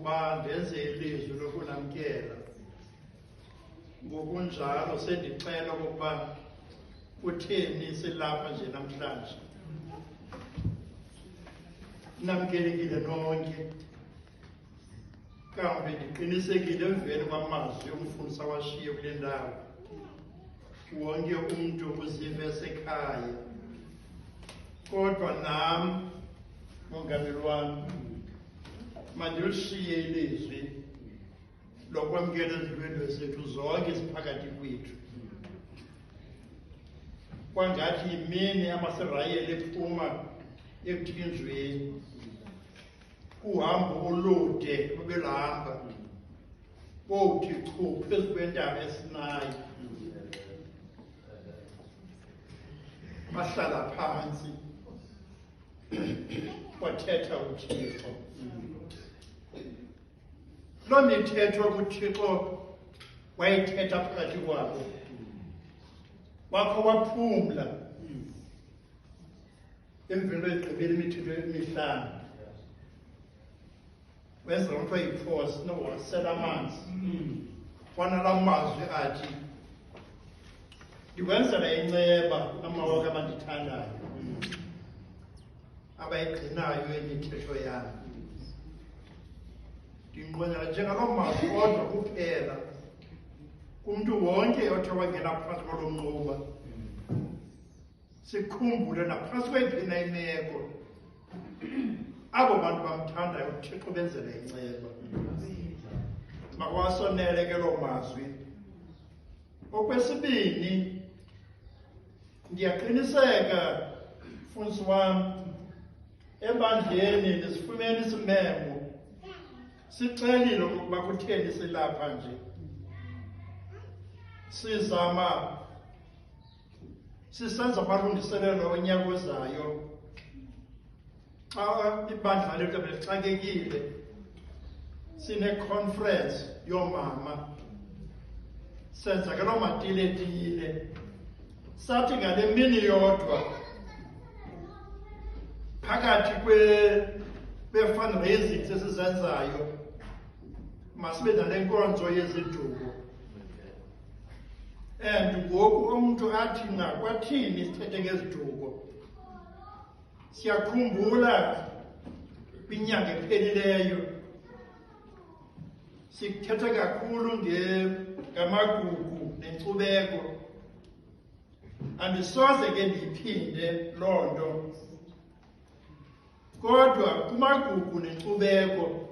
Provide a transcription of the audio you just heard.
ukuba ndenze ilizwi lokunamkela. Ngokunjalo sendicela ukuba kutheni silapha nje namhlanje. Namkelekile nonke. Kambe ndiqinisekile emveni kwamazwi umfundisi awashiye kule ndawo. Wonke umuntu uziva esekhaya. Kodwa nam, mongameli wami, mandilushiye ilizwi lokwamkela izidwendwe zethu zonke ziphakathi kwethu. Kwangathi yimini amaSirayeli ephuma ekuthinjweni. Uhambo olude lubelahamba. Bothi chu phezu kwentaba eSinayi. Bahlala phansi. Wathetha uThixo. Lo mithetho kuThixo wayithetha phakathi kwabo. Wakho waphumla. Emveni kwegqibela imithetho emihlanu. Wenza loo nto yiphosi wasela amanzi. Wanala mazwi athi, ndikwenzela inceba amawaka abandithandayo, abayigcinayo imithetho yami. Ndinqwenela njengaloo mazwi kodwa kuphela kumntu wonke othe wangena phantsi kwalo mnquba. Sikhumbule naphantsi kweyiphi na imeko abo bantu bamthandayo uThixo benzele inceba. Makawasonele ke loo mazwi. Okwesibini, ndiyaqiniseka mfundisi wami, ebandleni nisifumene isimemo. Sixelile ukuba kutheni silapha nje. Sisenza amalungiselelo onyaka ozayo. Xa ibandla lethu belixakekile, sine-conference yoomama. Senza ke loo matiletile. Sathi ngale mini yodwa phakathi kwe-fundraising sesizenzayo masibe nale nkonzo yeziduko. And ngoku umuntu athi na kwathini sithethe ngeziduko. Siyakhumbula kwinyanga ephelileyo sithetha kakhulu ngamagugu nenkcubeko. Andisoze ke ndiyiphinde loo nto. Kodwa kumagugu nenkcubeko